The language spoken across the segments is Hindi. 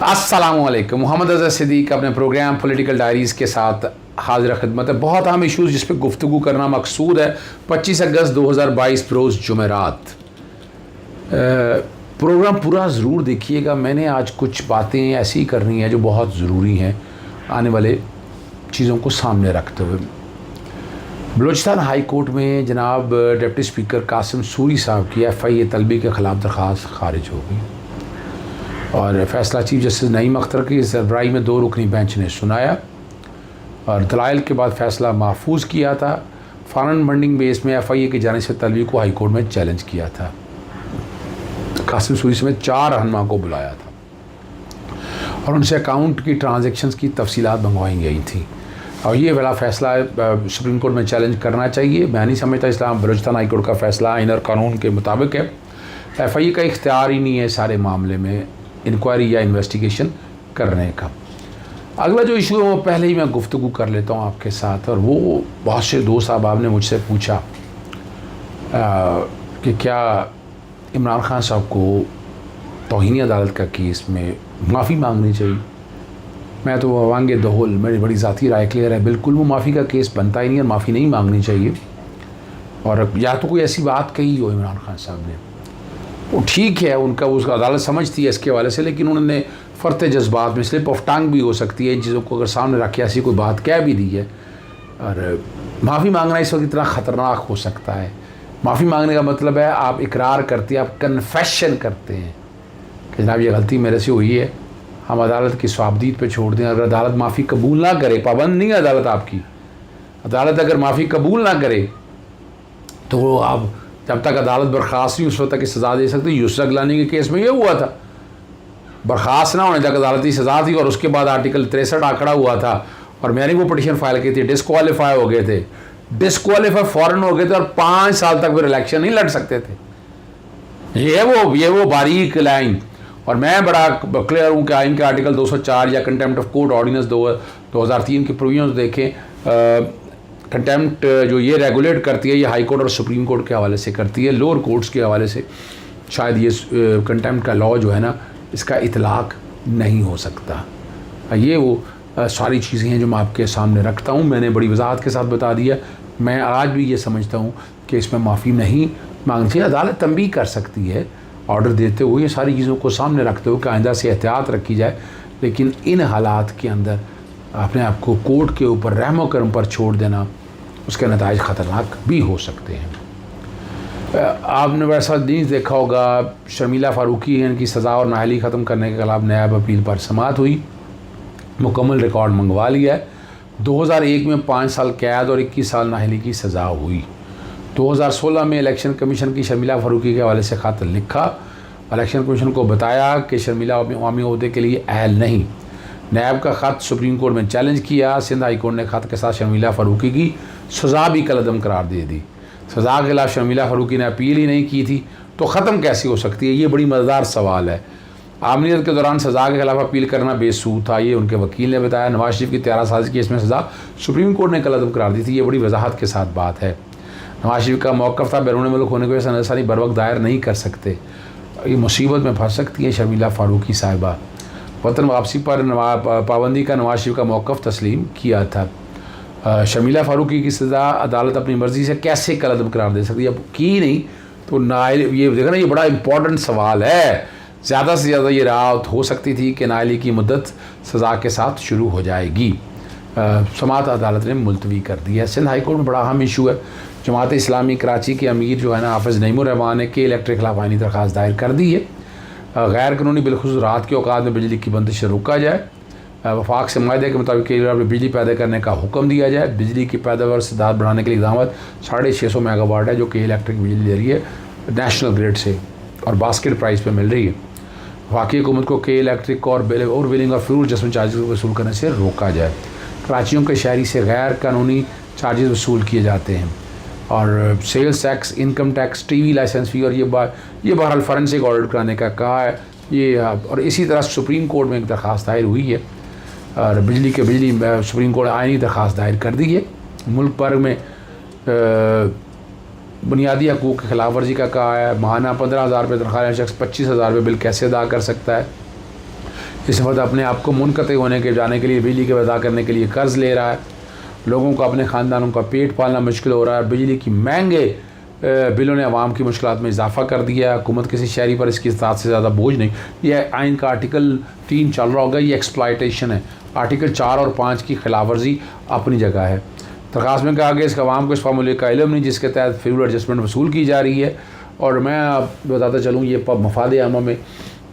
अस्सलामुअलैकुम। मोहम्मद अज़हर सिद्दीक अपने प्रोग्राम पॉलिटिकल डायरीज़ के साथ हाजिर खिदमत है। बहुत अहम इशूज़ जिस पर गुफ्तगू करना मकसूद है। 25 अगस्त 2022 रोज़ जुमेरात। प्रोग्राम पूरा ज़रूर देखिएगा। मैंने आज कुछ बातें ऐसी करनी हैं जो बहुत ज़रूरी हैं आने वाले चीज़ों को सामने रखते हुए। बलूचिस्तान हाई कोर्ट में जनाब डिप्टी स्पीकर कासिम सूरी साहब की FIA तलबी के ख़िलाफ़ दरख्वास्त खारिज हो गई और फ़ैसला चीफ जस्टिस नईम अख्तर की सरबराही में 2 रुकनी बेंच ने सुनाया और दलाइल के बाद फ़ैसला महफूज किया था। फॉरेन फंडिंग बेस में FIA की जानिब से तलबी को हाई कोर्ट में चैलेंज किया था। कासिम सूरी समेत 4 रहनुमा को बुलाया था और उनसे अकाउंट की ट्रांजेक्शन्स की तफसीलात मंगवाई गई थी और ये वाला फ़ैसला सुप्रीम कोर्ट में चैलेंज करना चाहिए। मैं नहीं समझता इस्लाम बलूचिस्तान हाई कोर्ट का फ़ैसला आइन और कानून के मुताबिक है। FIA का इख्तियार ही नहीं है सारे मामले में इंक्वायरी या इन्वेस्टिगेशन करने का। अगला जो इशू है वो पहले ही मैं गुफ्तगू कर लेता हूँ आपके साथ, और वो बहुत से दोस्त साहब ने मुझसे पूछा कि क्या इमरान खान साहब को तौहीन अदालत का केस में माफ़ी मांगनी चाहिए। मैं तो वांगे दहोल, मेरी बड़ी ज़ाती राय क्लियर है, बिल्कुल वो माफ़ी का केस बनता ही नहीं और माफ़ी नहीं मांगनी चाहिए। और या तो कोई ऐसी बात कही हो इमरान खान साहब ने, वो ठीक है, उनका उसका अदालत समझती है इसके हवाले से, लेकिन उन्होंने फ़र्त जज्बात में स्लिप ऑफ टंग भी हो सकती है। इन चीज़ों को अगर सामने रख के ऐसी कोई बात कह भी दी है, और माफ़ी मांगना इस वक्त इतना ख़तरनाक हो सकता है। माफ़ी मांगने का मतलब है आप इकरार करते हैं, आप कन्फेशन करते हैं कि जनाब ये गलती मेरे से हुई है, हम अदालत की स्वाबदीद पे छोड़ दें। अगर अदालत माफ़ी कबूल ना करे, पाबंद नहीं है अदालत आपकी, अदालत अगर माफ़ी कबूल ना करे तो आप जब तक अदालत बर्खास्त नहीं उस वक्त तक की सज़ा दे सकती। यूसुफ गिलानी के केस में ये हुआ था, बर्खास्त ना होने तक अदालती सज़ा थी और उसके बाद आर्टिकल 63 आंकड़ा हुआ था और मैंने वो पटिशन फाइल की थी, डिस्क्वालीफाई हो गए थे, डिस्क्वालीफाई फ़ौरन हो गए थे और 5 साल तक फिर इलेक्शन नहीं लड़ सकते थे। ये वो बारीक लाइन। और मैं बड़ा क्लियर हूँ कि आइन के आर्टिकल 204 या कंटेम्प्ट ऑफ कोर्ट ऑर्डिनेंस 2003 की प्रोविजंस देखें। कंटेम्प्ट जो ये रेगुलेट करती है, ये हाई कोर्ट और सुप्रीम कोर्ट के हवाले से करती है, लोअर कोर्ट्स के हवाले से शायद ये कंटेम्प्ट का लॉ जो है ना, इसका इतलाक़ नहीं हो सकता। ये वो सारी चीज़ें हैं जो मैं आपके सामने रखता हूँ। मैंने बड़ी वजाहत के साथ बता दिया। मैं आज भी ये समझता हूँ कि इसमें माफ़ी नहीं मांगनी चाहिए। अदालत तंबीह कर सकती है ऑर्डर देते हुए, ये सारी चीज़ों को सामने रखते हुए कि आइंदा से एहतियात रखी जाए, लेकिन इन हालात के अंदर अपने आप को कोर्ट के ऊपर रहमो करम पर छोड़ देना, उसके नताइज ख़तरनाक भी हो सकते हैं। आपने वैसा नहीं देखा होगा, शर्मिला फ़ारूकी इनकी सज़ा और नाअहली ख़त्म करने के खिलाफ नायब अपील पर समाअत हुई, मुकम्मल रिकॉर्ड मंगवा लिया है। 2001 में 5 साल कैद और 21 साल नाअहली की सज़ा हुई। 2016 में इलेक्शन कमीशन की शर्मिला फ़ारूकी के हवाले से ख़त लिखा, इलेक्शन कमीशन को बताया कि शर्मिला अवामी ओहदे के लिए अहल नहीं। नायब का ख़त सुप्रीम कोर्ट में चैलेंज किया। सिंध हाई कोर्ट ने ख़त के साथ शर्मिला फ़ारूकी की सज़ा भी कलअदम करार दे दी। सज़ा के खिलाफ शर्मिला फ़ारूकी ने अपील ही नहीं की थी तो ख़त्म कैसी हो सकती है, ये बड़ी मज़ेदार सवाल है। आमनीत के दौरान सज़ा के खिलाफ अपील करना बेसूद था, ये उनके वकील ने बताया। नवाज शरीफ की 13 साल की इसमें सज़ा सुप्रीम कोर्ट ने कलअदम करार दी थी, ये बड़ी वजाहत के साथ बात है। नवाज शरीफ का मौक़िफ़ था बैरून मुल्क होने की वजह से नज़रसानी बर वक्त दायर नहीं कर सकते। ये मुसीबत में फंस सकती है शर्मिला फ़ारूकी साहिबा। वतन वापसी पर पाबंदी का नवाज शरीफ का मौक़िफ़ तस्लीम किया था। शर्मिला फ़ारूकी की सज़ा अदालत अपनी मर्ज़ी से कैसे कलअदम करार दे सकती है, अब की नहीं तो नाअहली, ये देखो ना, ये बड़ा इंपॉर्टेंट सवाल है। ज़्यादा से ज़्यादा ये राहत हो सकती थी कि नाअहली की मुद्दत सज़ा के साथ शुरू हो जाएगी। समाअत अदालत ने मुलतवी कर दी है। सिंध हाई कोर्ट में बड़ा अहम इशू है। जमात इस्लामी कराची के अमीर जो है ना, हाफिज़ नईमुर्रहमान ने KL एक्ट के खिलाफ आइनी दरख्वास्त दायर कर दी है। गैर कानूनी बिलखुसूस रात के औकात में बिजली की बंदिश से रोका जाए। वफाक से माहदे के मुताबिक बिजली पैदा करने का हुक्म दिया जाए। बिजली की पैदावार सदात बढ़ाने के लिए इक़दाम 650 मेगावाट है जो KL एक्ट की बिजली ले रही है नेशनल ग्रिड से और बास्केट प्राइस पर मिल रही है। वफाकी हुकूमत को KL इलेक्ट्रिक और बिलिंग और फ्यूल एडजस्टमेंट चार्जेस को वसूल करने से रोका जाए। कराचियों के शहरी से गैर कानूनी चार्जेस वसूल किए जाते हैं और sales tax, income tax, TV licence fee और ये बहरहाल फॉरेंसिक ऑडिट कराने का कहा है ये। और इसी तरह सुप्रीम कोर्ट में एक दरख्वास्त दायर हुई है और बिजली सुप्रीम कोर्ट आइनी दरख्वास्त दायर कर दी है। मुल्क भर में बुनियादी हकूक़ की खिलाफ वर्जी का कहा है। माहाना 15,000 रुपये तनख्वाह शख्स 25,000 रुपये बिल कैसे अदा कर सकता है। इस वक्त अपने आप को मुनक़ते होने के जाने के लिए बिजली के अदा करने के लिए कर्ज़ ले रहा है। लोगों को अपने ख़ानदानों का पेट पालना मुश्किल हो रहा है। बिजली की महंगे बिलों ने आवाम की मुश्किलात में इजाफा कर दिया है। हुकूमत किसी शहरी पर इसकी साथ से ज़्यादा बोझ नहीं। यह आइन का आर्टिकल 3 चल रहा होगा, ये एक्सप्लॉयटेशन है। आर्टिकल 4 और 5 की खिलाफ वर्जी अपनी जगह है। दरख्वास्त में कहा गया इसका आवाम को इस फार्मूले का इल्म नहीं जिसके तहत फ्यूल एडजस्टमेंट वसूल की जा रही है। और मैं आप बताता चलूँ, ये मफाद आमा में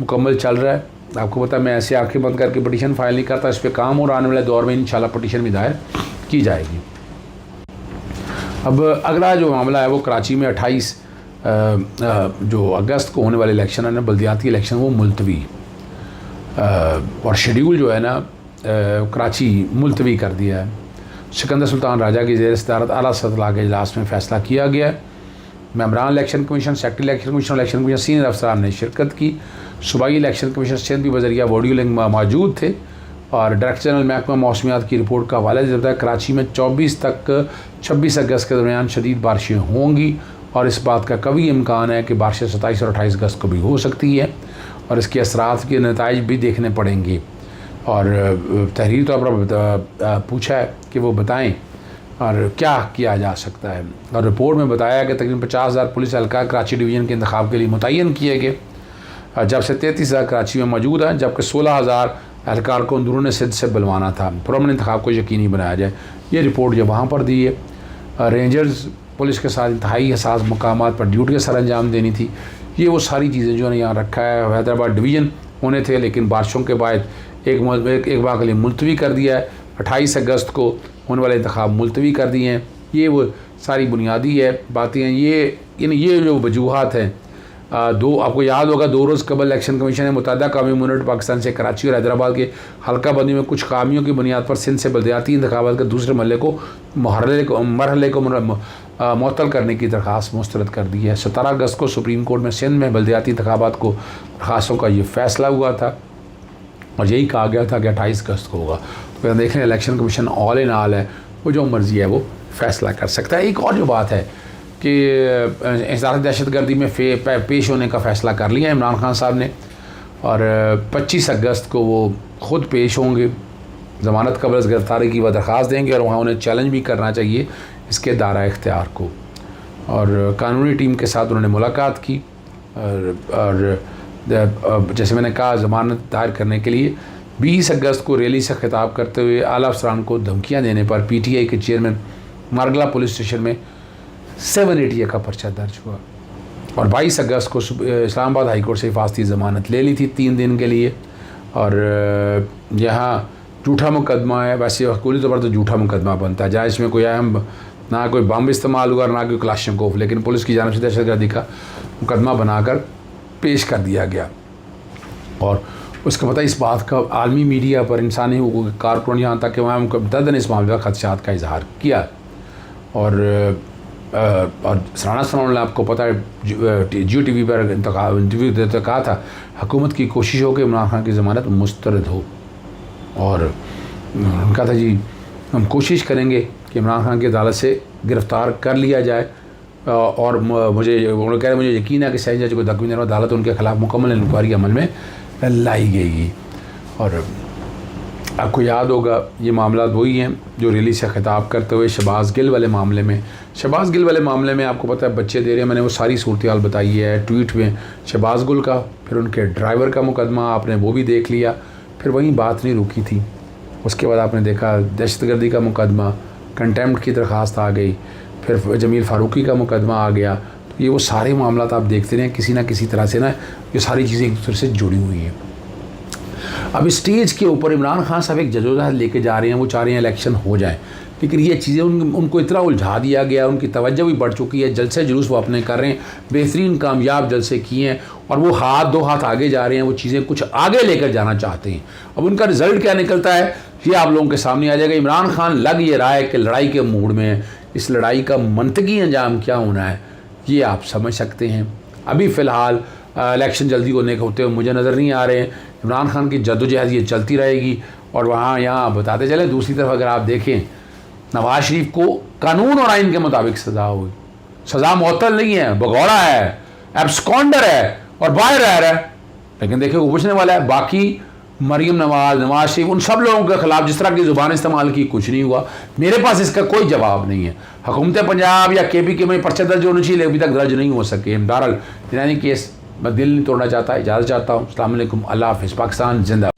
मुकम्मल चल रहा है। आपको पता है मैं ऐसे आंखें बंद करके पटिशन फाइल नहीं करता, इस पर काम और आने वाले दौर में इंशाल्लाह पटिशन भी दायर की जाएगी। अब अगला जो मामला है वो कराची में 28 जो अगस्त को होने वाले इलेक्शन है ना, बल्दियाती इलेक्शन, वो मुलतवी और शेड्यूल जो है ना कराची मुलतवी कर दिया है। सिकंदर सुल्तान राजा की ज़ेर सदारत आला सतह के इजलास में फ़ैसला किया गया है। मेंबरान election commission, secretary election commission, election commission senior अफसरान ने शिरकत की। सूबाई इलेक्शन कमीशन सिंध भी बजरिया वीडियो लिंक मौजूद थे। और डायरेक्टर जनरल महकमा मौसमियात की रिपोर्ट का हवाला देता है कराची में 24 तक 26 अगस्त के दरमियान शदीद बारिशें होंगी और इस बात का कभी इम्कान है कि बारिशें 27 और 28 अगस्त को भी हो सकती है और इसके असरात के नताइज भी देखने पड़ेंगे। और तहरीरी तौर पर पूछा है कि वो बताएं और क्या किया जा सकता है। और रिपोर्ट में बताया कि तकरीबन 50,000 पुलिस एहलकार कराची डिवीज़न के इंतखाब के लिए मुतय्यन किए गए, जब से 33,000 कराची में मौजूद हैं, जबकि 16,000 एहलकार को अंदरून सिंध से बुलवाना था। पुरअमन इंतखाब को यकीनी बनाया जाए। ये रिपोर्ट जो वहाँ पर दी है। रेंजर्स पुलिस के साथ इंतहाई हसास मकामात पर ड्यूटी सर अंजाम देनी थी। ये वो सारी चीज़ें जो है यहाँ रखा है। हैदराबाद डिवीज़न होने थे लेकिन बारिशों के बाद एक बार के लिए मुलतवी कर दिया है। 28 अगस्त को होने वाले इंतखाब मुलतवी कर दिए हैं। ये वो सारी बुनियादी है बातें हैं। ये जो वजूहात हैं, दो आपको याद होगा 2 रोज़ कबल इलेक्शन कमीशन ने मुत्तहिदा कौमी यूनिट पाकिस्तान से कराची और हैदराबाद के हल्का बंदी में कुछ खामियों की बुनियाद पर सिंध से बल्दियाती इंतखाबात के दूसरे मरहले को मुअत्तल करने की दरख्वास्त मुस्तरद कर दी है। 17 अगस्त को सुप्रीम कोर्ट में सिंध में बल्दियाती इंतखाबात को दरख्वास्तों का ये फ़ैसला हुआ था और यही कहा गया था कि 28 अगस्त को होगा। तो देख लें election commission all in all है, वो जो मर्ज़ी है वो फ़ैसला कर सकता है। एक और जो बात है कि इंसदाद दहशतगर्दी में पेश होने का फ़ैसला कर लिया इमरान खान साहब ने और 25 अगस्त को वो ख़ुद पेश होंगे। ज़मानत कबल गिरफ़्तारी की वह दरख्वास्त देंगे और वहाँ उन्हें चैलेंज भी करना चाहिए इसके दायरा इख्तियार को। और कानूनी टीम के साथ उन्होंने मुलाकात की और जैसे मैंने कहा ज़मानत दायर करने के लिए 20 अगस्त को रैली से खिताब करते हुए आला अफसरान को धमकियाँ देने पर PTI के चेयरमैन मारगला पुलिस स्टेशन में 780 का पर्चा दर्ज हुआ। और 22 अगस्त को इस्लामाबाद हाई कोर्ट से हिफाजती ज़मानत ले ली थी 3 दिन के लिए। और यहाँ झूठा मुकदमा है, वैसे हकूली तौर पर तो झूठा मुकदमा बनता है जहाँ इसमें कोई अहम ना कोई बम इस्तेमाल हुआ ना कोई क्लाशनकोफ, लेकिन पुलिस की जानिब से दहशतगर्दी का मुकदमा बनाकर पेश कर दिया गया। और उसका पता इस बात का आलमी मीडिया पर इंसानी हुकूक के कारकुन यहाँ तक कि वहाँ मुतअद्दिद इस मामले पर खदशात का इजहार किया। और सराना ने आपको पता है जियो TV पर इंटरव्यू देते कहा था हुकूमत की कोशिश हो कि इमरान खान की ज़मानत मुस्तरद हो। और कहा था जी हम कोशिश करेंगे कि इमरान खान की अदालत से गिरफ़्तार कर लिया जाए। और मुझे उन्होंने कह रहे मुझे यकीन है कि सही जज को दकवीन अदालत उनके ख़िलाफ़ मुकम्मल इंक्वायरी अमल में लाई गई। और आपको याद होगा ये मामला वही हैं जो रैली से खिताब करते हुए शहबाज गिल वाले मामले में आपको पता है बच्चे दे रहे हैं। मैंने वो सारी सूरत हाल बताई है ट्वीट में। शहबाज गिल का, फिर उनके ड्राइवर का मुकदमा आपने वो भी देख लिया, फिर वहीं बात नहीं रुकी थी। उसके बाद आपने देखा दहशतगर्दी का मुकदमा, कंटेम्प्ट की दरख्वास्त आ गई, फिर जमील फ़ारूकी का मुकदमा आ गया। तो ये वो सारे मामला आप देखते रहे किसी ना किसी तरह से ना ये सारी चीज़ें एक दूसरे से जुड़ी हुई हैं। अब स्टेज के ऊपर इमरान खान साहब एक जदोजहद लेके जा रहे हैं, वो चाह रहे हैं इलेक्शन हो जाए, लेकिन ये चीज़ें उनको इतना उलझा दिया गया, उनकी तवज्जो भी बढ़ चुकी है। जलसे जुलूस वो अपने कर रहे हैं, बेहतरीन कामयाब जलसे किए हैं और वो दो हाथ आगे जा रहे हैं, वो चीज़ें कुछ आगे लेकर जाना चाहते हैं। अब उनका रिज़ल्ट क्या निकलता है ये आप लोगों के सामने आ जाएगा। इमरान खान लग ये रहा है कि लड़ाई के मूड में है, इस लड़ाई का मंतकी अंजाम क्या होना है ये आप समझ सकते हैं। अभी फ़िलहाल इलेक्शन जल्दी होते हुए मुझे नज़र नहीं आ रहे हैं। इमरान खान की जद्दोजहद ये चलती रहेगी। और वहाँ यहाँ बताते चले दूसरी तरफ अगर आप देखें नवाज शरीफ को कानून और आइन के मुताबिक सज़ा हुई, सज़ा मुअत्तल नहीं है, भगौड़ा है, एब्सकॉन्डर है और बाहर रह रहा है, लेकिन देखिए वो पूछने वाला है। बाकी मरीम नवाज, नवाज शरीफ, उन सब लोगों के ख़िलाफ़ जिस तरह की ज़ुबान इस्तेमाल की, कुछ नहीं हुआ। मेरे पास इसका कोई जवाब नहीं है। हुकूमत पंजाब या KPK में पर्चे दर्ज होने चाहिए, अभी तक दर्ज नहीं हो सके। बहरहाल यानी केस मैं दिल नहीं तोड़ना चाहता, इजाज़त चाहता हूँ। अस्सलाम वालेकुम, अल्लाह हाफ़िज़, पाकिस्तान जिंदा।